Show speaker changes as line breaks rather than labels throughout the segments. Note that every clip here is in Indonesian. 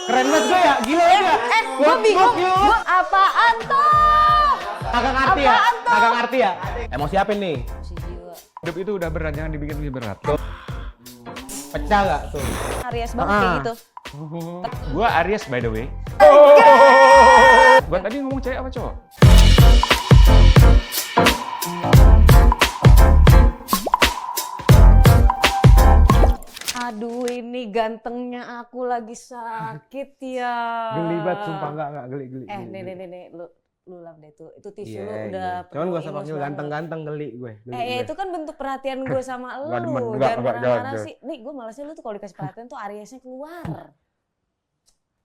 Keren banget gue ya, gila ya.
Gue bingung, gue apaan tuh?
Kagak ngerti ya?
Apaan tuh?
Kagak ngerti ya? Emosi apa nih?
Si jiwa.
Hidup itu udah berat, jangan dibikin lebih berat.
Pecah gak tuh?
Aries banget kayak gitu.
Gua Aries by the way. Gua tadi ngomong cewek apa cowok?
Aduh, ini gantengnya aku lagi sakit ya.
Geli banget, sumpah enggak geli.
Nih, lu lap deh tuh. Itu tisu
Iya,
lu udah.
cuman gak usah
penuh
panggil
banget.
ganteng-ganteng geli gue. Geli
Itu kan bentuk perhatian gue sama lu.
Nggak demen,
Jangan
nggak,
marah-marah
jangan.
sih. Nih, gue malasnya lu tuh kalau dikasih perhatian tuh Ariesnya keluar.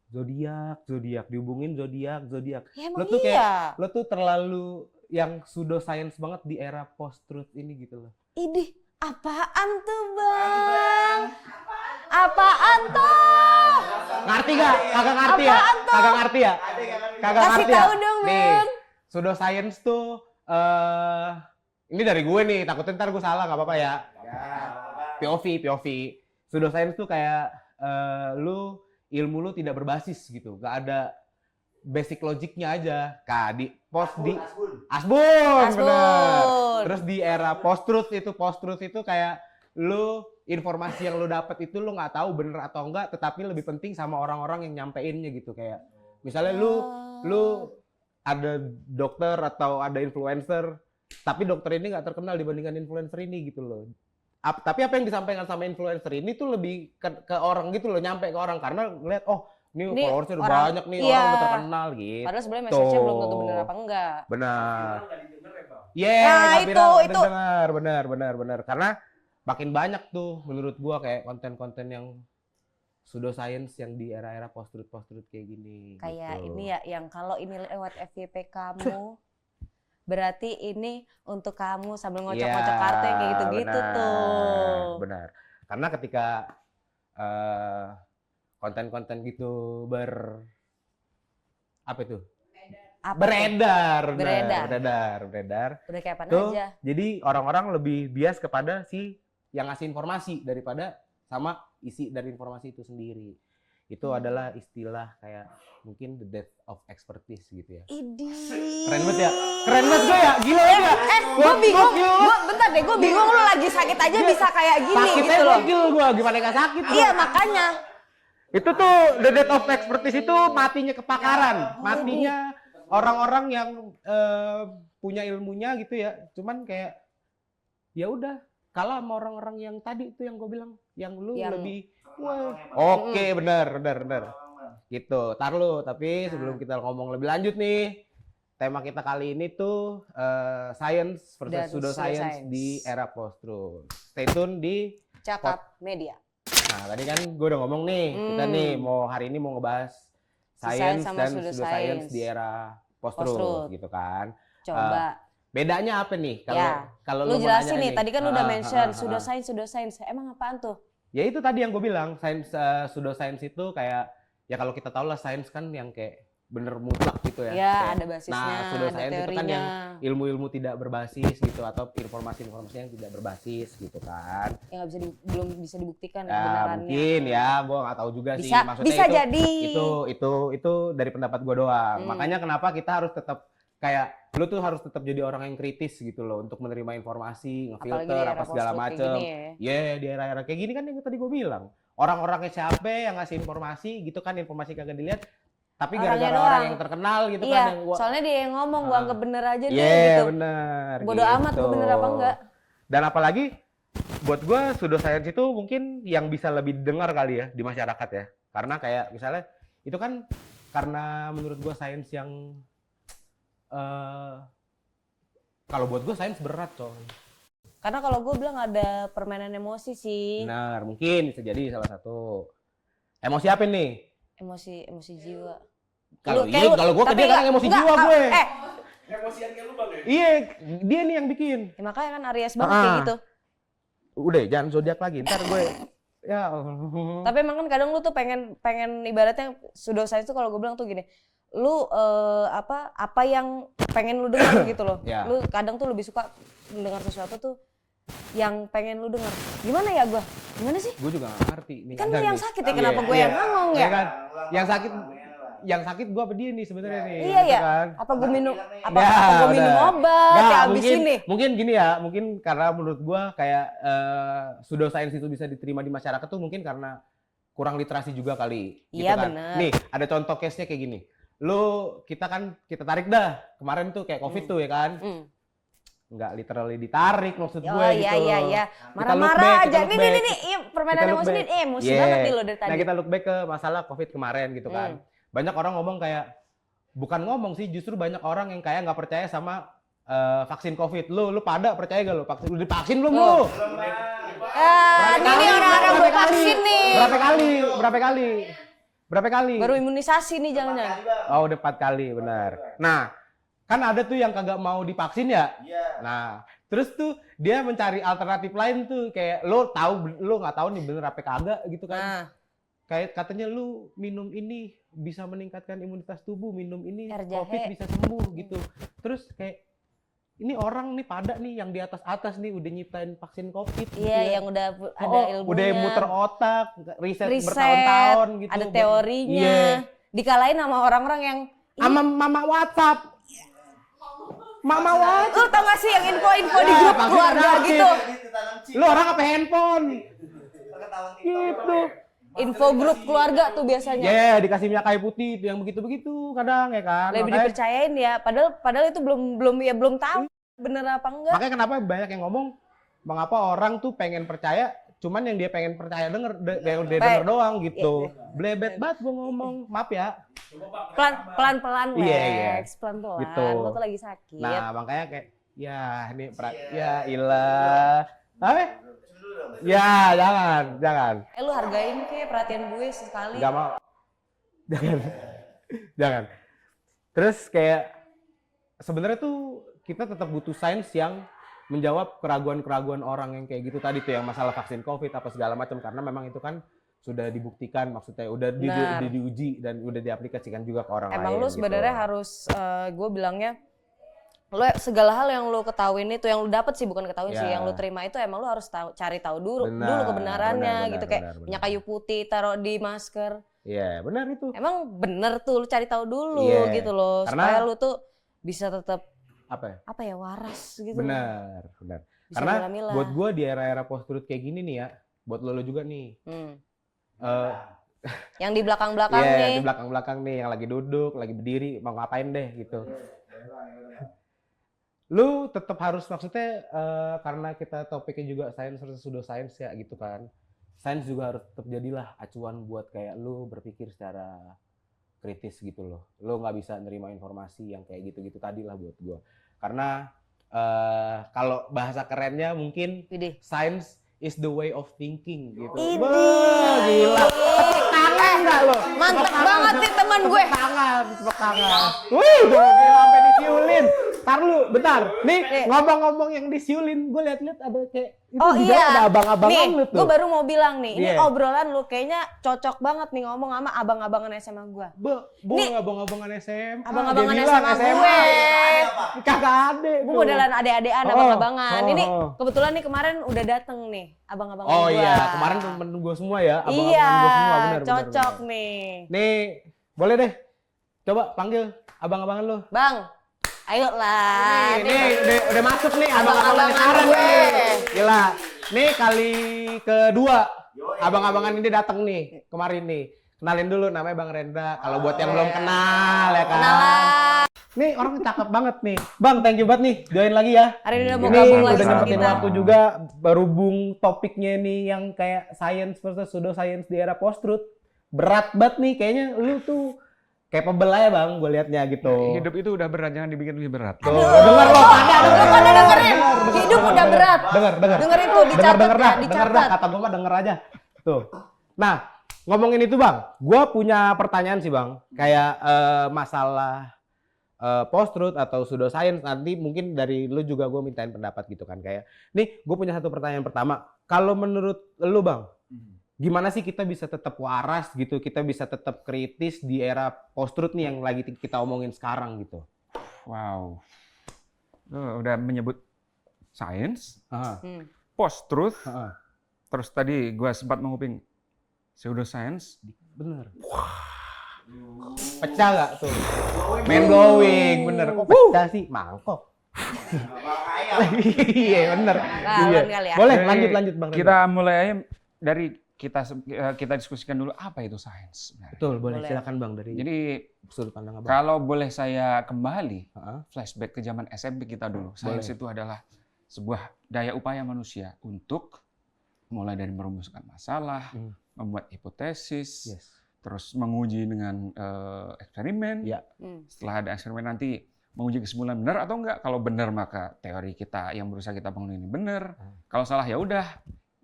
Zodiak, dihubungin zodiak.
Ya emang
Lo tuh
iya.
kayak, lo tuh terlalu yang pseudoscience banget di era post-truth ini gitu loh.
Idih, apaan tuh bang? Apaan tuh?
Ngerti gak? Kagak ngerti ya?
Apaan tuh?
Kagak ngerti ya? Kagak
Kasih
ngerti ya?
tahu dong,
Nih,
Bang.
pseudoscience tuh ini dari gue nih, takutnya ntar gue salah, gak apa-apa ya. POV. Pseudoscience tuh kayak ilmu lu tidak berbasis gitu, gak ada basic logiknya aja. Di post di Asbun, bener. Terus di era post-truth itu kayak lu informasi yang lu dapet itu lu nggak tahu bener atau enggak, tetapi lebih penting sama orang-orang yang nyampeinnya gitu. Kayak misalnya lu ada dokter atau ada influencer, tapi dokter ini nggak terkenal dibandingkan influencer ini gitu loh. Tapi apa yang disampaikan sama influencer ini tuh lebih ke orang gitu loh, nyampe ke orang karena ngeliat ini followersnya udah banyak nih,
iya.
orang udah terkenal gitu.
Padahal sebenarnya message-nya belum tentu bener apa enggak.
Benar.
Nah, itu.
Benar. Karena makin banyak tuh menurut gua kayak konten-konten yang pseudoscience yang di era-era post-truth kayak gini.
Kayak
gitu.
ini ya, yang kalau ini lewat FYP kamu, berarti ini untuk kamu sambil ngocok-ngocok kartu yang kayak gitu-gitu tuh.
Benar. Karena ketika konten-konten gitu beredar.
Udah kayak apa
Tuh,
aja.
jadi orang-orang lebih bias kepada si yang ngasih informasi daripada sama isi dari informasi itu sendiri. Itu adalah istilah kayak mungkin the death of expertise gitu ya.
Idih.
Keren banget ya? Keren banget gue ya? Gila ya?
Gue bingung. Bentar deh, gue bingung lu lagi sakit aja bisa kayak gini
Sakitnya
gitu loh.
gokil gue, gimana gak sakit gua?
Iya, makanya.
Itu tuh the death of expertise itu matinya kepakaran, matinya orang-orang yang punya ilmunya gitu ya. Cuman kayak ya udah kalah sama orang-orang yang tadi itu yang gue bilang, yang lebih oke, benar. Gitu. Tar lu, tapi sebelum kita ngomong lebih lanjut nih, tema kita kali ini tuh science versus pseudoscience di era post-truth. Stay tune di
Cakap Media.
Nah, tadi kan gue udah ngomong nih, kita nih hari ini mau ngebahas science
sama
dan
pseudoscience
pseudoscience di era post-truth gitu kan.
Coba.
Bedanya apa nih? Kalau
lu
mau
jelasin
nanya
nih, tadi kan lu udah mention pseudoscience. Emang apaan tuh?
Ya itu tadi yang gue bilang, pseudoscience itu kayak ya kalau kita tahu lah science kan yang kayak bener mutlak gitu ya.
Ya,
kayak,
ada basisnya,
nah,
ada
pseudoscience itu kan yang
teorinya.
ilmu-ilmu tidak berbasis gitu atau informasi-informasi yang tidak berbasis gitu kan.
Yang belum bisa dibuktikan
Ya,
kebenarannya.
mungkin ya, gue nggak tahu juga sih. Maksudnya
bisa jadi.
Itu dari pendapat gue doang.
Hmm.
Makanya kenapa kita harus tetap kayak lu tuh harus tetap jadi orang yang kritis gitu loh untuk menerima informasi, ngefilter apa segala macem. Di era-era kayak gini kan yang tadi gue bilang. Orang-orangnya siapa yang ngasih informasi gitu kan, informasi kagak dilihat. Tapi gara-gara orang yang terkenal gitu kan yang
soalnya dia yang ngomong, gua anggap bener aja deh
gitu.
gitu.
Bener.
Bodoh amat gua bener apa enggak.
Dan apalagi buat gua pseudoscience itu mungkin yang bisa lebih dengar kali ya di masyarakat ya. Karena kayak misalnya itu kan karena menurut gua science yang kalau buat gua science berat coy.
Karena kalau gue bilang ada permainan emosi sih.
Benar, mungkin bisa jadi salah satu. Emosi apa nih?
Emosi jiwa.
Kalau gue ke dia kan emosi jiwa gue.
Emosian kayak lu bang ya?
Iya, dia nih yang bikin.
Ya, makanya kan Aries banget kayak gitu.
Udah, jangan zodiak lagi. Ntar gue ya Allah.
Tapi emang kan kadang lu tuh pengen ibaratnya pseudoscience tuh kalau gue bilang tuh gini. Lu apa yang pengen lu dengar gitu loh.
Ya.
Lu kadang tuh lebih suka mendengar sesuatu tuh yang pengen lu dengar. Gimana ya gua? Gimana sih?
Gue juga gak ngerti. Nih,
Kan
ada
lu yang
nih.
sakit ya, kenapa gue
Iya.
yang ngomong
Iya
ya?
kan? Yang sakit gue apa dia nih sebenarnya nih?
Iya
gitu
ya.
kan?
Apa gue minum
Ya,
gue minum
udah.
obat
Nggak,
ya abis ini?
Mungkin gini ya, mungkin karena menurut gue kayak pseudoscience itu bisa diterima di masyarakat tuh mungkin karena kurang literasi juga kali.
Iya,
kan?
bener.
Nih, ada contoh case-nya kayak gini. Kita tarik dah. Kemarin tuh kayak COVID tuh ya kan?
Hmm.
Nggak literally ditarik maksud gue
Oh
gitu.
iya.
Kita look
Marah-marah
back,
aja.
kita look back.
Nih, iya, permainan
Kita look
emosi
back.
ini emosi
Yeah.
banget nih lo dari tadi.
Nah, kita look back ke masalah COVID kemarin gitu kan. Banyak orang ngomong kayak, bukan ngomong sih, justru banyak orang yang kayak nggak percaya sama vaksin COVID. Lu pada percaya gak lu? Lu divaksin belum lu?
Ini orang-orang belum vaksin nih.
Berapa kali?
Baru imunisasi nih jangan-jangan.
Oh, udah 4 kali, benar. Nah, kan ada tuh yang kagak mau divaksin ya? Iya. Nah, terus tuh dia mencari alternatif lain tuh kayak lo nggak tahu nih bener apa kagak gitu kan.
Nah,
Kayak katanya lu minum ini bisa meningkatkan imunitas tubuh, minum ini
RJH.
COVID bisa sembuh gitu. Terus kayak ini orang nih pada nih yang di atas nih udah nyiptain vaksin COVID gitu
iya
ya.
yang udah ada ilmunya.
Udah muter otak, riset
Riset,
bertahun-tahun gitu.
ada teorinya.
Iya.
Dikalahin sama orang-orang yang
Sama mama WhatsApp. Mama WhatsApp.
lu tau gak sih yang info-info di
Ya,
grup
pasti
keluarga
ada,
gitu.
Lu orang apa handphone? Gitu.
Info grup keluarga tuh biasanya.
Ya, dikasih minyak kayu putih yang begitu-begitu kadang ya kan.
Lebih
Makanya-
dipercayain ya. Padahal itu belum tahu bener apa enggak.
Makanya kenapa banyak yang ngomong mengapa orang tuh pengen percaya, cuman yang dia pengen percaya yang dia denger doang gitu. Blebet banget gua ngomong, maaf ya.
Pelan-pelan
Iya.
Lex, pelan-pelan.
Gitu.
Lo tuh lagi sakit.
Nah, makanya kayak ya ini ya ilah. Apa? Ya, jangan.
Lu hargain ke perhatian gue sekali.
Gak mau. Jangan. Terus kayak sebenarnya tuh kita tetap butuh sains yang menjawab keraguan-keraguan orang yang kayak gitu tadi tuh yang masalah vaksin COVID apa segala macam karena memang itu kan sudah dibuktikan maksudnya udah diuji dan udah diaplikasikan juga ke orang lain.
Emang lu sebenarnya harus gue bilangnya lu segala hal yang lu ketahuin itu yang lu dapet sih bukan ketahuin sih yang lu terima itu emang lu harus cari tahu dulu kebenarannya gitu kayak minyak kayu putih taruh di masker.
Iya, benar itu.
Emang bener tuh lu cari tahu dulu gitu loh supaya lu tuh bisa tetap apa ya waras gitu.
Benar.
Bisa
Karena
milah-milah.
buat gua di era-era post-truth kayak gini nih ya, buat lo juga nih.
Yang di belakang-belakang
Iya,
nih.
di belakang-belakang nih yang lagi duduk, lagi berdiri, mau ngapain deh gitu. Lu tetap harus maksudnya karena kita topiknya juga sains versus pseudoscience ya gitu kan. Sains juga harus tetap jadilah acuan buat kayak lu berpikir secara kritis gitu loh. Lu nggak bisa nerima informasi yang kayak gitu-gitu tadi lah buat gua. Karena kalau bahasa kerennya mungkin science is the way of thinking gitu. Wah, gila. Tepuk tangan nggak lo?
Mantep banget nih teman gue.
Tepuk tangan. Wih, gila sampai disiulin. Ntar lu, bentar. Nih, ngomong-ngomong yang disiulin, gue liat-liat ada kayak itu di dalam ada abang-abangan lu tuh.
Gue baru mau bilang nih, ini
Iya.
obrolan lu kayaknya cocok banget nih ngomong sama abang-abangan SMA gue.
Nih, abang-abangan SMA.
Abang-abangan
Dia bilang
SMA gue.
Kagak ada.
Gue modelan ade-adean
Oh,
abang-abangan.
oh,
Ini
oh.
kebetulan nih kemarin udah dateng nih abang-abangan
Oh
gue.
iya, kemarin temen gue semua ya,
Iya,
abang-abangan gue semua, benar.
cocok nih.
Nih, boleh deh. Coba panggil abang-abangan lu.
Bang, ayo lah.
Nih, udah masuk nih abang-abangan sekarang
gue.
nih. Gila. Nih kali kedua abang-abangan ini datang nih kemarin nih. Kenalin dulu namanya Bang Rendra. Kalau buat yang belum kenal ya kan.
Kenalan.
Nih orang cakep banget nih. Bang, thank you banget nih. Join lagi ya.
Hari ini udah mau
Ini
gabung lagi
udah
sama
nyempetin
kita.
waktu juga berhubung topiknya nih yang kayak science versus pseudoscience di era post-truth. Berat banget nih kayaknya lu tuh capable aja Bang, gue liatnya gitu.
Hidup itu udah berat, jangan dibikin lebih berat.
Tuh, denger lo pada
Lu pada dengerin. Hidup udah berat.
Denger.
Denger itu, dicatat
denger
ya,
dah,
dicatat.
kata gue mah denger aja. Tuh. Nah, ngomongin itu Bang, gue punya pertanyaan sih Bang. Kayak masalah post-truth atau pseudoscience, nanti mungkin dari lu juga gue mintain pendapat gitu kan. Kayak, nih gue punya satu pertanyaan pertama. Kalau menurut lu Bang, gimana sih kita bisa tetap waras gitu, kita bisa tetap kritis di era post-truth nih yang lagi kita omongin sekarang gitu?
Wow. Lu udah menyebut science,
Heeh.
post-truth,
Heeh.
Terus tadi gue sempat menguping pseudoscience.
Bener. Pecah nggak tuh? Mind blowing, bener. Kok pecah sih? Mangkok. Iya bener. Iya.
Kali ya.
Boleh lanjut Bang.
Kita mulai aja dari kita diskusikan dulu apa itu sains.
Betul, boleh.
Boleh.
Silakan Bang dari
Jadi
sudut pandang Abang.
kalau boleh saya kembali
Heeh.
flashback ke zaman SMP kita dulu. Sains itu adalah sebuah daya upaya manusia untuk mulai dari merumuskan masalah, membuat hipotesis,
Yes.
terus menguji dengan eksperimen.
Ya.
Setelah ada eksperimen nanti menguji kesimpulan benar atau enggak. Kalau benar maka teori kita yang berusaha kita bangun ini benar. Kalau salah ya udah.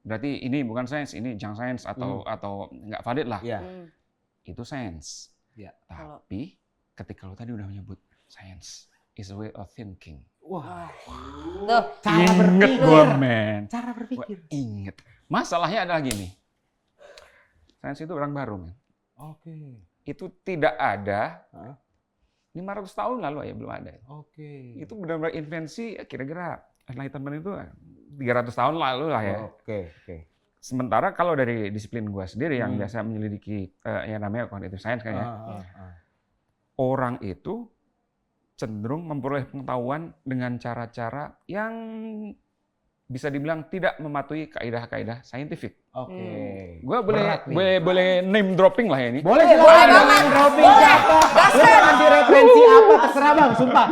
Berarti ini bukan sains, ini junk sains atau enggak valid lah.
Iya.
Itu sains.
Ya.
Tapi ketika lo tadi udah menyebut science is a way of thinking.
Wah.
Tuh.
Cara
Ingat
berpikir.
gua, men.
Cara
Gua
berpikir.
inget. Masalahnya adalah gini. Sains itu orang baru, men.
Oke.
Itu tidak ada
Hah?
500 tahun lalu ya belum ada.
Oke.
Itu benar-benar invensi kira-kira Enlightenment itu 300 tahun lalu lah ya.
Oke.
Sementara kalau dari disiplin gua sendiri yang biasa menyelidiki yang namanya cognitive science kan ya. Orang itu cenderung memperoleh pengetahuan dengan cara-cara yang bisa dibilang tidak mematuhi kaidah-kaidah saintifik.
Oke.
Gue
Berat nih.
boleh name dropping lah ya ini.
Boleh silakan
banget.
dengan dropping siapa? Lu mau ngasih referensi apa terserah Bang, sumpah.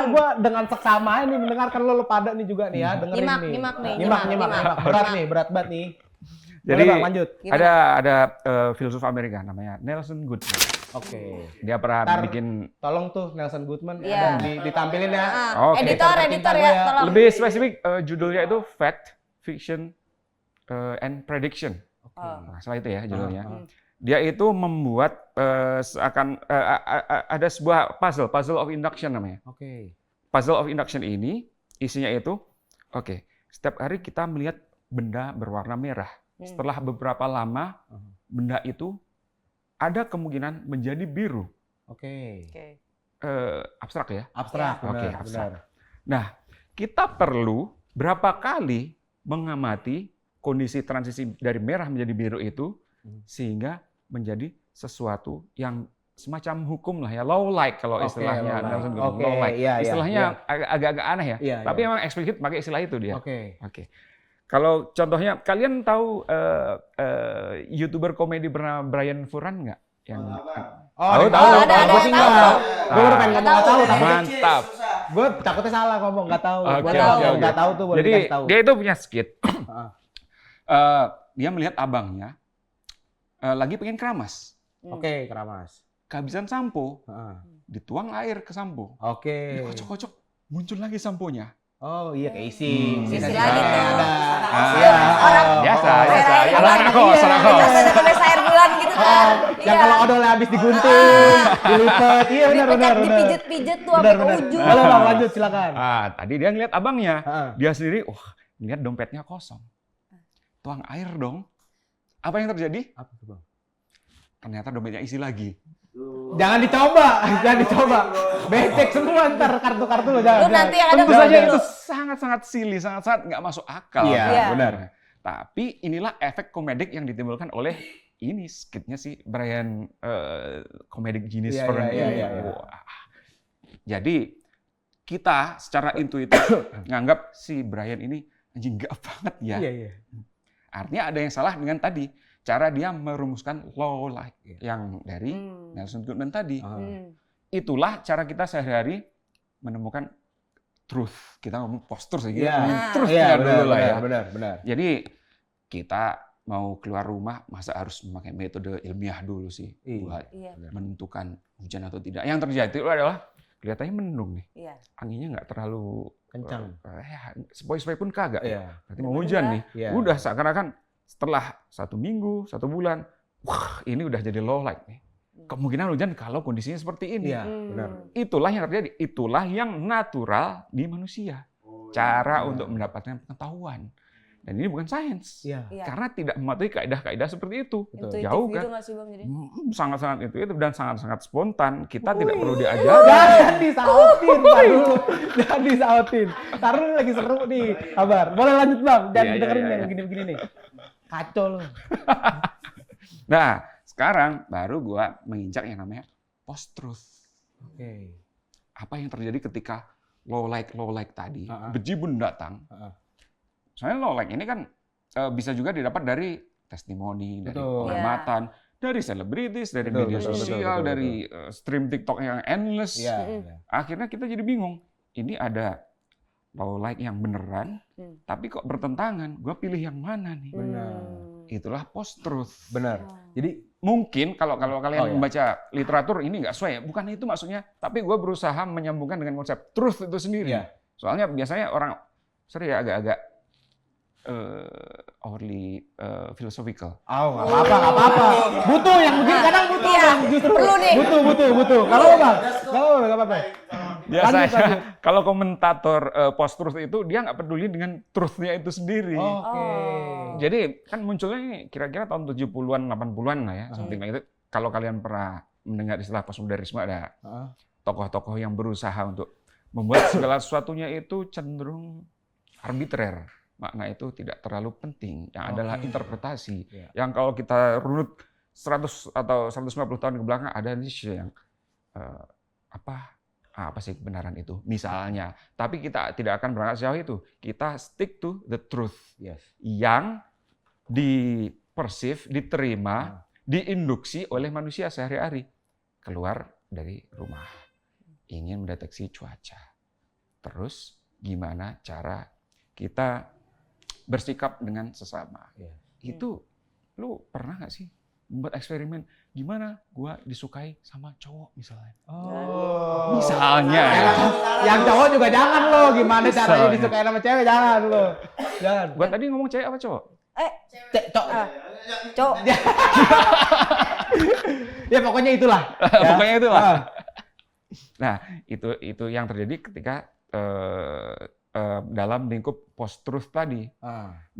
Gua dengan seksama ini mendengarkan lo pada nih juga nih ya, dengerin
Nyimak,
nih.
nyimak nih,
Nyimak.
nyimak.
Berat banget nih.
Jadi
Boleh, Bang, lanjut.
Gimana?
ada filsuf Amerika namanya Nelson Goodman.
Oke.
Dia pernah
Ntar
bikin
Tolong tuh Nelson Goodman
Iya.
ada ditampilin ya.
Oke.
Editor
Tercinta
ya,
gue ya.
tolong.
lebih spesifik judulnya itu Fact, Fiction, and Prediction. Nah, salah itu ya judulnya. Dia itu membuat ada sebuah puzzle of induction namanya.
Oke.
Puzzle of induction ini isinya itu, oke, setiap hari kita melihat benda berwarna merah. Setelah beberapa lama, benda itu ada kemungkinan menjadi biru.
Oke.
Abstrak ya.
Abstrak,
Oke,
benar,
abstrak.
benar.
Nah, kita perlu berapa kali mengamati kondisi transisi dari merah menjadi biru itu sehingga menjadi sesuatu yang semacam hukum lah ya, law-like kalau
Oke,
istilahnya
law-like.
Nelson Goodman,
Oke,
law-like.
iya, iya,
Istilahnya
iya.
agak-agak aneh ya,
Iya,
tapi
iya.
emang eksplisit pakai istilah itu dia.
Oke.
Oke. Kalau contohnya, kalian tahu YouTuber komedi bernama Brian Furan nggak? Yang
Oh,
tahu.
Ada,
Gue sih
tahu.
enggak. Gue baru pengen ngomong nggak tahu, tapi
mantap.
gue takutnya salah ngomong nggak tahu.
Oke,
Gue
oke,
tahu,
oke.
nggak tahu tuh boleh
Jadi
dikasih tahu.
dia itu punya skit.
Heeh.
Dia melihat abangnya lagi pengen keramas,
Oke, keramas.
kehabisan sampo,
Heeh.
dituang air ke sampo,
Oke.
dikocok-kocok, muncul lagi samponya.
Oh iya, kayak isi.
Isi
Isi
lagi tuh.
ada.
Ah.
Iya.
Biasa,
Oh.
biasa.
Air-air
Anak
bulan.
kos,
Iya.
anak kos.
Terus ada tulis air bulan gitu kan.
Oh, yang
Iya.
kalau odolnya habis digunting, dilipat. Iya benar.
Dipijet-pijet tuh sampai ke ujung.
Halo Bang, lanjut silakan.
Tadi dia ngeliat abangnya,
Heeh.
dia sendiri, ngeliat dompetnya kosong. Tuang air dong. Apa yang terjadi?
Apa tuh, Bang?
Ternyata dompetnya isi lagi.
Jangan dicoba. Becek semua ntar kartu-kartu lo jangan.
Lu nanti yang ada
Tentu
nggak
saja
dulu.
itu sangat-sangat silly, sangat-sangat nggak masuk akal.
Iya,
Iya.
benar.
Tapi inilah efek komedik yang ditimbulkan oleh ini skitnya si Brian comedic genius
Iya,
Fern
iya,
ini.
iya, iya.
Wah. Jadi kita secara intuitif nganggap si Brian ini anjing nggak banget ya.
Iya.
Artinya ada yang salah dengan tadi cara dia merumuskan law like yang dari Nelson Goodman tadi. Itulah cara kita sehari-hari menemukan truth. Kita ngomong postur sih, kita ngomong truth-nya dulu lah ya.
Benar.
Jadi kita mau keluar rumah masa harus memakai metode ilmiah dulu sih buat menentukan hujan atau tidak. Yang terjadi itu adalah kelihatannya mendung nih.
Iya.
Anginnya nggak terlalu
Kencang.
sepoi-sepoi pun kagak.
Iya.
Berarti mau hujan nih.
Iya.
Udah seakan-akan setelah 1 minggu, 1 bulan, wah ini udah jadi low light nih. Kemungkinan hujan kalau kondisinya seperti ini.
Iya, benar.
Itulah yang terjadi. Itulah yang natural di manusia. Cara untuk mendapatkan pengetahuan. Dan ini bukan sains.
Iya.
Karena tidak mematuhi kaidah-kaidah seperti itu.
Intuitif
Jauh
gitu
kan?
nggak sih Bang jadi?
Sangat-sangat intuitif dan sangat-sangat spontan. Kita tidak perlu diajar.
Jangan disautin, Pak dulu. Jangan disautin. Taruh lagi seru nih, kabar. Boleh lanjut Bang, jangan
Iya,
dengerin
iya,
yang
iya.
begini-begini nih. Kacau lo.
Nah, sekarang baru gua menginjak yang namanya post-truth.
Oke.
Apa yang terjadi ketika low like tadi, bejibun datang. Soalnya low like ini kan bisa juga didapat dari testimoni, dari pengamatan, dari selebritis, dari media sosial, dari stream TikTok yang endless. Akhirnya kita jadi bingung. Ini ada low like yang beneran, tapi kok bertentangan. Gua pilih yang mana nih?
Benar.
Itulah post-truth.
Benar. Jadi
mungkin kalau kalian membaca literatur ini nggak sesuai, bukan itu maksudnya. Tapi gue berusaha menyambungkan dengan konsep truth itu sendiri. Soalnya biasanya orang sering agak-agak overly philosophical.
nggak apa-apa. Butuh yang begini kadang butuh.
Iya,
Justru
perlu nih.
Butuh. Kalau Bang, nggak apa-apa.
Biasanya kalau komentator post-truth itu dia nggak peduli dengan truth-nya itu sendiri. Jadi kan munculnya ini kira-kira tahun 70-an, 80-an lah ya, something like itu. Kalau kalian pernah mendengar istilah postmodernisme, ada tokoh-tokoh yang berusaha untuk membuat segala sesuatunya itu cenderung arbitrer. Makna itu tidak terlalu penting, yang adalah interpretasi. Yang kalau kita runut 100 atau 150 tahun ke belakang, ada Nietzsche yang apa sih kebenaran itu misalnya, tapi kita tidak akan berangkat sejauh itu. Kita stick to the truth yang dipersif, diterima, diinduksi oleh manusia sehari-hari. Keluar dari rumah ingin mendeteksi cuaca, terus gimana cara kita bersikap dengan sesama. Itu lu pernah nggak sih membuat eksperimen gimana gua disukai sama cowok misalnya? Misalnya.
Yang cowok juga jangan lo. Gimana caranya disukai sama cewek, jangan lo. Jangan.
Gua tadi ngomong cewek apa cowok?
Cowok.
Ya pokoknya itulah.
Pokoknya itulah. Nah, itu yang terjadi ketika dalam lingkup post-truth tadi.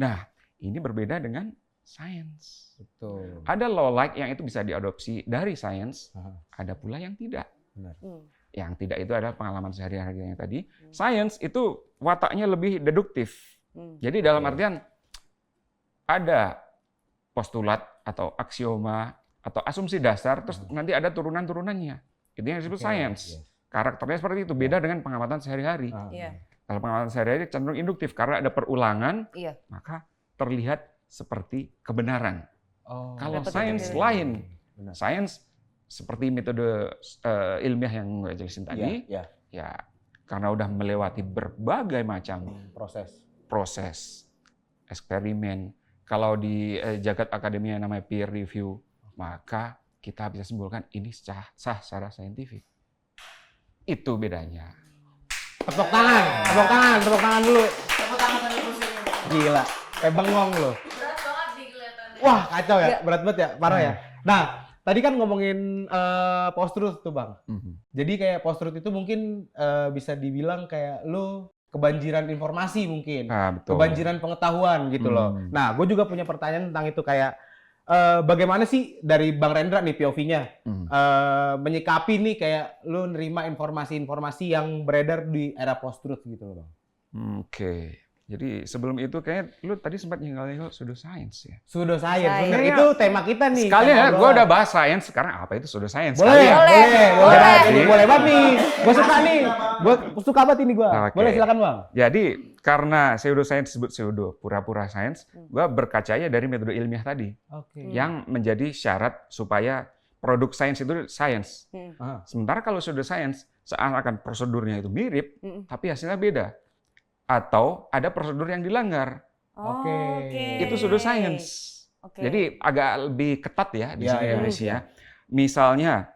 Nah, ini berbeda dengan sains.
Betul.
Ada low like yang itu bisa diadopsi dari sains, ada pula yang tidak.
Benar.
Yang tidak itu adalah pengalaman sehari-hari yang tadi. Sains itu wataknya lebih deduktif. Jadi dalam artian ada postulat atau aksioma atau asumsi dasar, terus nanti ada turunan-turunannya. Itu yang disebut sains. Karakternya seperti itu, beda dengan pengamatan sehari-hari. Kalau pengamatan sehari-hari cenderung induktif karena ada perulangan, maka terlihat seperti kebenaran. Kalau sains lain, sains seperti metode ilmiah yang gue jelasin tadi, ya karena udah melewati berbagai macam proses eksperimen. Kalau di jagat akademia namanya peer review, maka kita bisa simpulkan ini sah secara saintifik. Itu bedanya.
Tepuk tangan dulu. Gila, kayak bengong lo.
Berat banget nih kelihatannya.
Wah, kacau ya, berat banget ya, parah ya. Nah, tadi kan ngomongin post-truth tuh Bang. Jadi kayak post-truth itu mungkin bisa dibilang kayak lo kebanjiran informasi mungkin.
Betul.
Kebanjiran pengetahuan gitu loh. Nah, gue juga punya pertanyaan tentang itu kayak bagaimana sih dari Bang Rendra nih POV-nya menyikapi nih kayak lu nerima informasi-informasi yang beredar di era post-truth gitu loh Bang.
Oke. Jadi sebelum itu kayak lu tadi sempat nyinggung pseudoscience ya.
Pseudoscience, bener. Itu tema kita nih.
Sekalian ya, gue udah bahas sains, sekarang apa itu pseudoscience?
Boleh.
Jadi,
boleh banget nih. Gue suka nih. Gue suka banget ini gue.
Okay.
Boleh silakan Bang.
Jadi karena pseudoscience disebut pseudo, pura-pura sains, gue berkacanya dari metode ilmiah tadi. Yang menjadi syarat supaya produk sains itu sains. Sementara kalau pseudoscience, seakan-akan prosedurnya itu mirip, tapi hasilnya beda. Atau ada prosedur yang dilanggar. Itu pseudoscience. Jadi agak lebih ketat ya di sini Indonesia. Misalnya,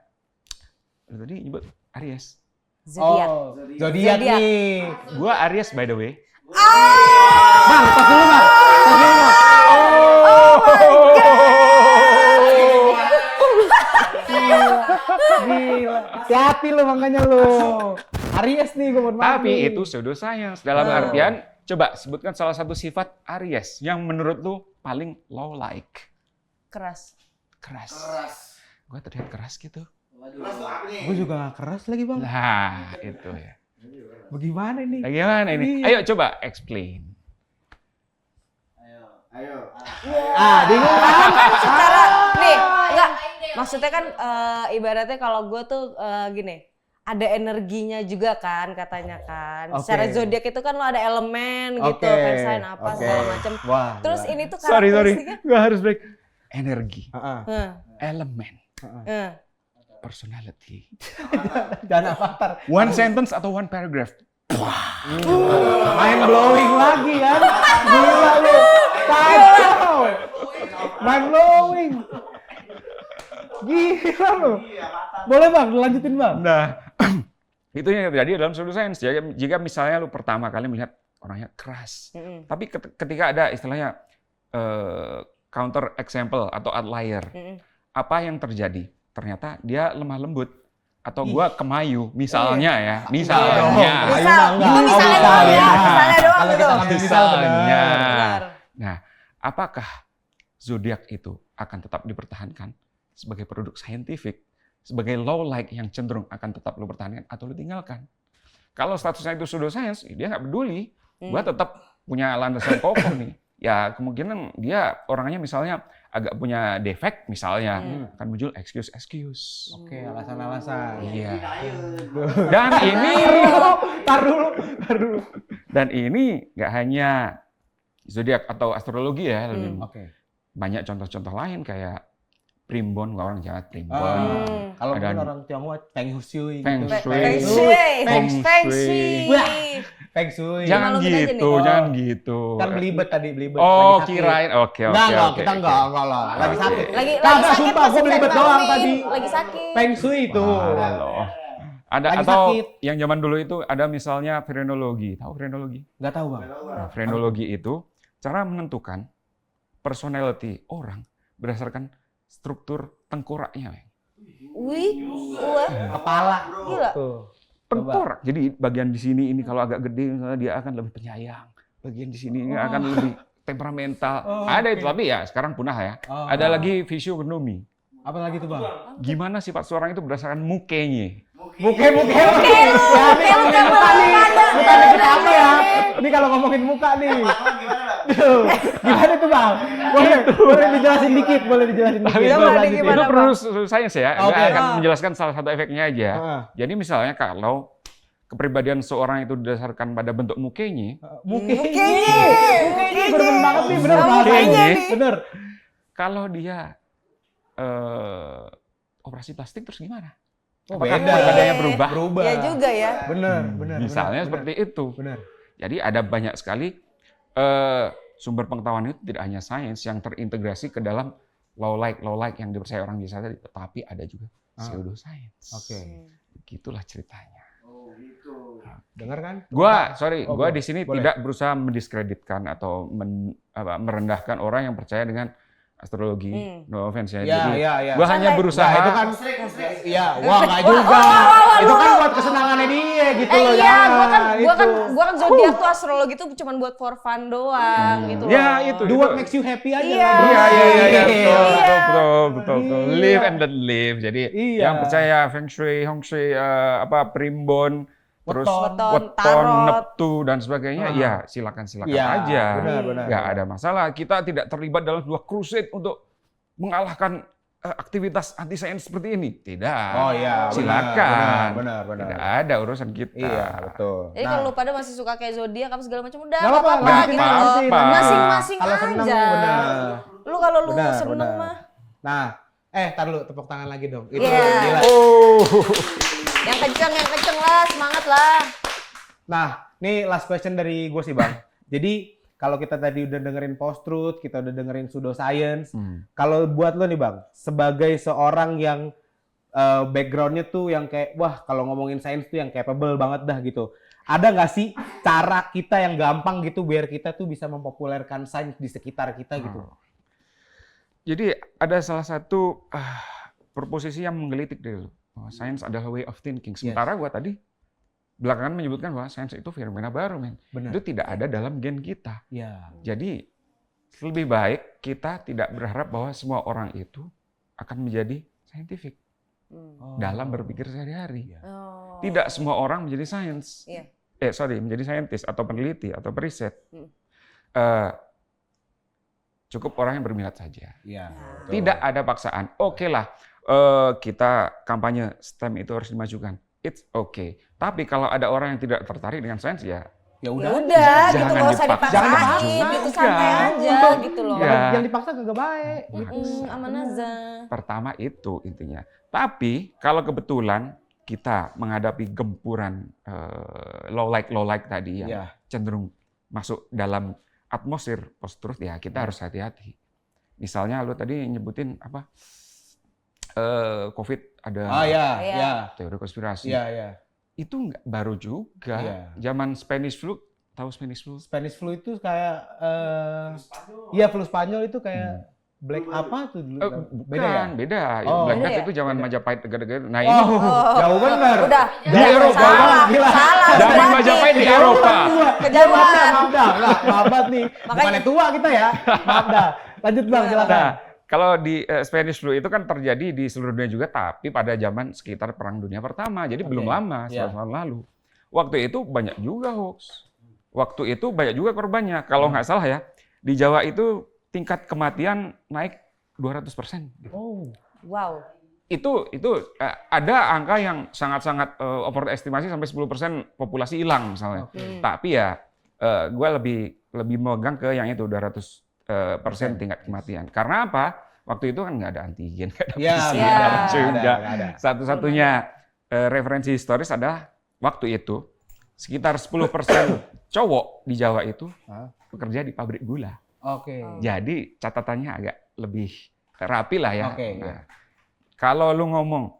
tadi nyebut Aries.
Zodiak nih.
Gua Aries by the way.
Bang, tos dulu Bang. Gila. Hati-hati lu makanya lu. Aries nih gue mau maaf.
Tapi itu pseudoscience dalam artian coba sebutkan salah satu sifat Aries yang menurut lu paling low like.
Keras.
Gue terlihat keras gitu.
Gue juga gak keras lagi Bang.
Nah, itu ya.
Bagaimana ini?
Bagaimana ini? Ayo coba explain.
Bingung
kan secara nih enggak maksudnya kan ibaratnya kalau gue tuh gini ada energinya juga kan katanya kan. Secara zodiak itu kan lo ada elemen gitu, fan sign apa segala macam. Terus ini tuh karakteristiknya
Nggak harus break. Energi, elemen, personality.
Dan avatar.
One sentence atau one paragraph.
Mind blowing lagi kan? Gila lu. Kacau. Mind blowing. Gila lu. Boleh Bang, lanjutin Bang.
Nah, itu yang terjadi dalam pseudoscience. Jika misalnya lu pertama kali melihat orangnya keras, tapi ketika ada istilahnya counter example atau outlier, apa yang terjadi? Ternyata dia lemah lembut. Atau gua kemayu, misalnya ya, misalnya.
Itu misalnya doang ya, misalnya doang gitu.
Misalnya. Nah, apakah zodiak itu akan tetap dipertahankan sebagai produk saintifik, sebagai law-like yang cenderung akan tetap lu pertahankan atau lu tinggalkan? Kalau statusnya itu pseudoscience, dia nggak peduli. Gua tetap punya landasan kokoh nih. Ya kemungkinan dia orangnya misalnya agak punya defek misalnya, akan muncul excuse.
Oke, alasan-alasan.
Iya. Dan ini,
tar dulu.
Dan ini nggak hanya zodiak atau astrologi ya, lebih banyak contoh-contoh lain kayak primbon, orang Jawa primbon.
Kalau mungkin orang Tionghoa feng shui. Feng shui.
Jangan gitu.
Kan belibet tadi, belibet.
Oh, kirain. Oke.
Kita enggak lah. Lagi sakit.
Lagi
sumpah, gue belibet doang tadi.
Lagi sakit.
Feng shui itu.
Ada
lagi
atau
sakit.
yang zaman dulu itu ada misalnya frenologi. Tahu frenologi?
Nggak tahu Bang.
Nah, frenologi itu cara menentukan personality orang berdasarkan struktur tengkoraknya.
Wih,
Kepala.
Gila.
Tengkorak. Jadi bagian di sini ini kalau agak gede misalnya dia akan lebih penyayang. Bagian di sini ini akan lebih temperamental. Ada itu tapi ya sekarang punah ya. Ada lagi fisiognomi.
Apa lagi tuh Bang?
Gimana sifat seorang itu berdasarkan mukanya.
Muka kita apa ya? Ini kalau ngomongin muka nih. Gimana tuh Bang? Boleh dijelasin dikit,
Itu perlu sains ya. Saya akan menjelaskan salah satu efeknya aja. Jadi misalnya kalau kepribadian seorang itu didasarkan pada bentuk mukanya.
Mukanya bener banget nih, bener. Kalau
dia operasi plastik terus gimana?
Apakah
kepribadiannya berubah?
Iya juga ya.
Bener.
Misalnya seperti itu.
Bener.
Jadi ada banyak sekali sumber pengetahuan itu tidak hanya sains yang terintegrasi ke dalam law-like yang dipercaya orang biasa tadi, tetapi ada juga pseudoscience. Begitulah ceritanya.
Dengar kan?
Gua di sini tidak berusaha mendiskreditkan atau merendahkan orang yang percaya dengan astrologi, no offense ya. Gua hanya berusaha
itu kan nggak juga. Itu kan buat kesenangannya dia gitu loh.
Gua kan zodiak tuh astrologi tuh cuma buat for fun doang gitu.
Ya itu. Do what makes you happy aja.
Betul. Live and let live. Jadi yang percaya feng shui, hong shui, primbon, terus weton, neptu dan sebagainya, ya silakan aja.
Benar.
Nggak ada masalah. Kita tidak terlibat dalam sebuah crusade untuk mengalahkan aktivitas anti sains seperti ini. Tidak. Silakan.
Benar.
Tidak ada urusan kita.
Iya, betul.
Jadi kalau lu pada masih suka kayak zodiak apa segala macam udah
nggak
apa-apa gitu loh.
apa-apa.
Masing-masing
Kalau seneng,
aja.
benar.
Lu kalau lu
Benar.
seneng mah.
Nah, tar dulu tepuk tangan lagi dong. Itu
Iya.
gila.
Yang kenceng lah, semangat lah.
Nah, ini last question dari gue sih Bang. Jadi kalau kita tadi udah dengerin post-truth, kita udah dengerin pseudoscience. Kalau buat lo nih Bang, sebagai seorang yang background-nya tuh yang kayak, wah kalau ngomongin sains tuh yang capable banget dah gitu. Ada nggak sih cara kita yang gampang gitu biar kita tuh bisa mempopulerkan sains di sekitar kita gitu?
Jadi ada salah satu proposisi yang menggelitik dulu. Bahwa sains adalah way of thinking. Sementara gua tadi belakangan menyebutkan bahwa sains itu fenomena baru, men. Itu tidak ada dalam gen kita. Jadi lebih baik kita tidak berharap bahwa semua orang itu akan menjadi scientific dalam berpikir sehari-hari. Tidak semua orang menjadi sains. Menjadi saintis atau peneliti atau periset. Cukup orang yang berminat saja.
Iya.
Tidak ada paksaan. Oke lah, kita kampanye STEM itu harus dimajukan. It's okay. Tapi kalau ada orang yang tidak tertarik dengan sains ya
Ya
udah.
udah gitu,
Jangan
nggak usah
dipaksa.
Jangan
dipaksain,
dipaksa.
gitu santai aja
Untuk-
gitu loh.
Ya.
Yang dipaksa kagak baik.
Aman aja.
pertama itu intinya. Tapi kalau kebetulan kita menghadapi gempuran low like tadi yang
Iya.
cenderung masuk dalam atmosfer post-truth ya kita harus hati-hati. Misalnya lu tadi nyebutin apa? COVID ada
Iya,
Iya.
iya.
teori konspirasi.
Iya, iya.
Itu nggak baru juga.
Iya.
Zaman Spanish flu, tahu Spanish flu?
Spanish flu itu kayak iya flu Spanyol itu kayak black apa tuh dulu? Beda ya?
Beda.
Oh.
Black
Beda
Death
ya?
itu zaman Majapahit Tegara-Tegara. Nah
Oh,
ini
jauh benar.
Udah.
Di Eropa.
Salah.
Gila.
Salah.
zaman
berarti.
Majapahit di Eropa.
Kejauhan.
Maaf dah, enggak, maaf banget nih.
Makanya-
Bukannya tua kita ya. Maaf dah. Lanjut Bang, silakan.
Nah, kalau di Spanish flu itu kan terjadi di seluruh dunia juga, tapi pada zaman sekitar Perang Dunia Pertama. Jadi belum lama, 100
Iya.
tahun lalu. Waktu itu banyak juga hoax. Waktu itu banyak juga korbannya. Kalau nggak salah ya, di Jawa itu tingkat kematian naik 200%.
Oh.
Wow.
Itu ada angka yang sangat-sangat overestimasi sampai 10% populasi hilang misalnya. Tapi ya gue lebih megang ke yang itu 200% tingkat kematian. Karena apa? Waktu itu kan nggak ada antigen, nggak ada
Iya,
PCR
iya.
juga.
Nggak ada.
Satu-satunya referensi historis adalah waktu itu sekitar 10% cowok di Jawa itu
Hah?
bekerja di pabrik gula.
Oke.
Jadi catatannya agak lebih rapi lah ya.
Oke,
Nah, kalau lu ngomong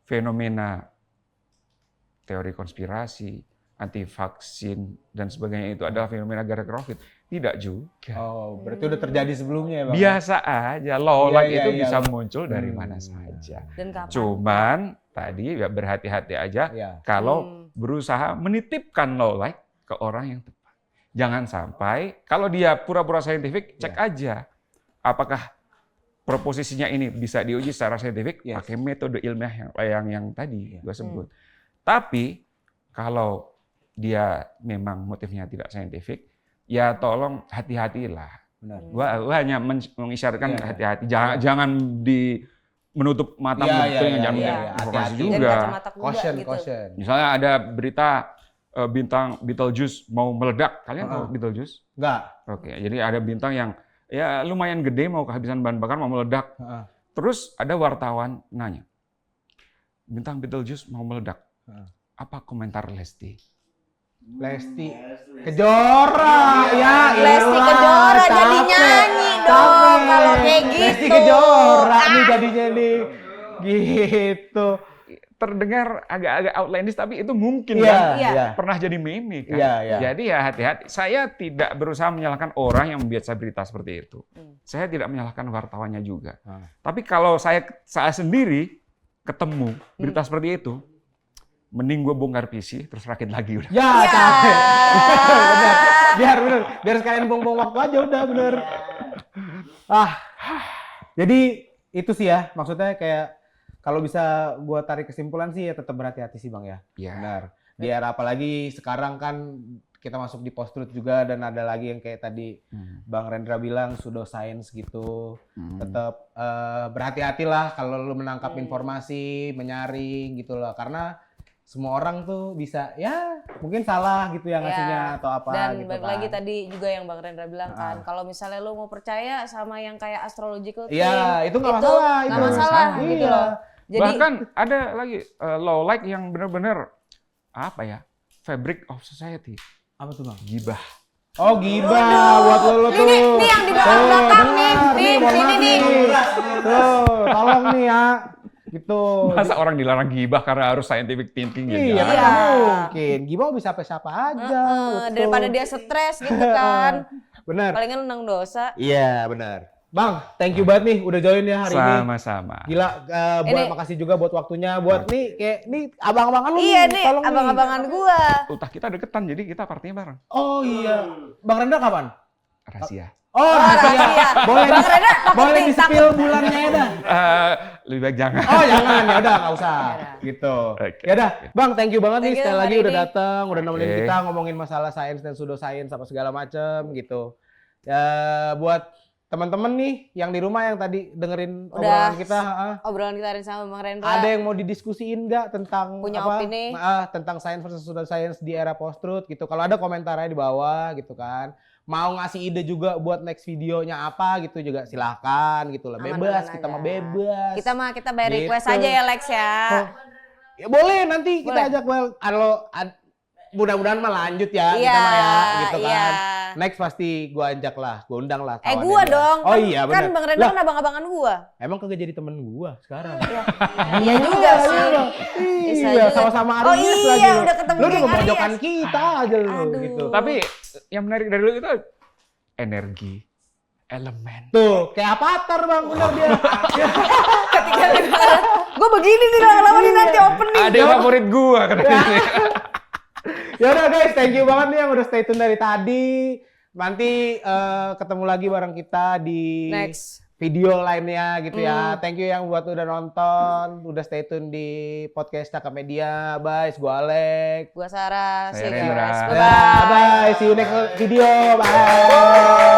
fenomena teori konspirasi, anti vaksin dan sebagainya itu adalah fenomena gara-gara COVID, tidak juga.
Oh, berarti udah terjadi sebelumnya ya, Bang?
Biasa aja, low-like
Iya,
itu
iya,
bisa
iya.
muncul dari mana saja.
Dan kapan?
Cuman tadi ya berhati-hati aja
Iya.
kalau berusaha menitipkan low-like ke orang yang tepat. Jangan sampai kalau dia pura-pura saintifik, cek aja apakah proposisinya ini bisa diuji secara saintifik
Yes.
pakai metode ilmiah yang tadi
Iya.
gue sebut. Tapi kalau dia memang motifnya tidak saintifik, ya tolong hati-hatilah.
Benar.
Gua hanya mengisyaratkan
Iya.
hati-hati. Jangan menutup mata
Iya,
betul,
iya,
jangan
iya,
menutup
iya.
informasi
Hati-hati.
Dan
juga.
kacamata kuda
Caution,
gitu.
caution.
Misalnya ada berita bintang Betelgeuse mau meledak. Kalian tahu Betelgeuse?
Enggak.
Oke, jadi ada bintang yang ya lumayan gede mau kehabisan bahan bakar mau meledak.
Heeh.
Terus ada wartawan nanya, bintang Betelgeuse mau meledak.
Heeh.
Apa komentar Lesti?
Lesti Kejora. Ya,
Lesti
iyalah,
Kejora jadi
capek,
nyanyi dong
capek.
kalau kayak
Lesti
gitu.
Kejora nih
Ah.
jadinya nih. Gitu.
Terdengar agak-agak outlandish tapi itu mungkin
Iya,
kan
Iya.
iya.
pernah jadi meme kan.
Iya, iya.
Jadi ya hati-hati. Saya tidak berusaha menyalahkan orang yang membiasa berita seperti itu. Saya tidak menyalahkan wartawannya juga. Tapi kalau saya sendiri ketemu berita seperti itu, mending gue bongkar PC terus rakit lagi udah.
Ya,
Ya.
capek. Bener. Biar sekalian buang-buang waktu aja udah bener. Jadi itu sih ya, maksudnya kayak kalau bisa gua tarik kesimpulan sih ya tetap berhati-hati sih Bang ya.
Ya.
Benar. Di era apalagi sekarang kan kita masuk di post-truth juga dan ada lagi yang kayak tadi Bang Rendra bilang pseudoscience gitu. Tetap berhati-hatilah kalau lu menangkap informasi, menyaring gitu loh. Karena semua orang tuh bisa ya mungkin salah gitu ya ngasihnya atau apa
Dan
gitu
balik
kan.
lagi tadi juga yang Bang Rendra bilang kan, kalau misalnya lu mau percaya sama yang kayak astrological thing,
Iya, itu nggak masalah.
nggak
itu.
masalah gitu
Iya.
loh. Jadi
Bahkan ada lagi low like yang benar-benar apa ya? Fabric of society.
Apa tuh Bang?
Gibah.
Oh gibah buat lo tuh.
Nih yang di belakang nih,
mohon
sini
maaf
nih.
Tuh, tolong nih ya. Gitu.
Masa orang dilarang gibah karena harus scientific thinking ya?
Iya,
jangan.
kan mungkin. Gibah bisa siapa aja. betul.
daripada dia stres gitu kan.
Benar.
Palingan nendang dosa.
Iya, benar. Bang, thank you banget nih udah join ya hari ini.
Sama-sama.
Gila, makasih juga buat waktunya. Buat nih, kayak nih abang-abangan lu
Iya nih,
tolong
abang-abangan gua.
Utah kita deketan, jadi kita partnya bareng.
Oh iya. Bang Rendra kapan?
Rahasia.
Oh,
rahasia.
Boleh
Bang Rendra takut
boleh
nih,
di-spill bulannya ya dah.
Lebih baik jangan.
Oh jangan, ya udah nggak usah. Gitu.
Oke.
Ya udah, Bang, thank you banget nih
Thank you
sekali lagi
hari
udah
ini.
datang, udah nemenin
Oke.
kita ngomongin masalah sains dan pseudoscience apa segala macem gitu. Ya buat teman-teman nih yang di rumah yang tadi dengerin
Udah
obrolan kita,
obrolan kita hari sama Bang Rendra.
ada yang mau didiskusiin nggak tentang
Punya
apa?
opini?
Tentang science versus pseudoscience di era post-truth gitu. Kalau ada komentarnya di bawah gitu kan. Mau ngasih ide juga buat next videonya apa gitu juga silahkan gitu lah. Bebas,
Aman-aman
kita
aja.
mah bebas.
Kita bayar request
Gitu.
aja ya Lex ya.
Oh, ya boleh nanti kita
Boleh.
ajak mudah-mudahan mah lanjut ya
Iya,
kita mah ya gitu kan.
iya.
Next pasti gua ajak lah, gua undang lah.
Gua
kawannya dia.
dong.
Oh iya benar.
Kan Bang Rendra kan abang-abangan gua.
Emang kagak jadi temen gua sekarang.
Iya juga sih. Bisa
Iya,
juga.
sama-sama
Oh
Aries
iya,
lagi.
udah ketemu
Lu udah
geng
memojokkan
Aries.
kita aja lu
Aduh.
gitu.
Tapi yang menarik dari lu itu energi, elemen.
Tuh, kayak avatar Bang, bener dia.
Ketika gue begini nih lama-lama nih nanti opening.
Ada yang favorit gua katanya.
Ya udah guys, thank you banget nih yang udah stay tune dari tadi. Nanti ketemu lagi bareng kita di
Next.
video lainnya gitu ya. Thank you yang buat udah nonton, udah stay tune di podcast Cakap Media. Bye, gua Alex.
Gua Sarah.
Saya
See you
Rendra.
guys.
Bye bye, see you next video. Bye.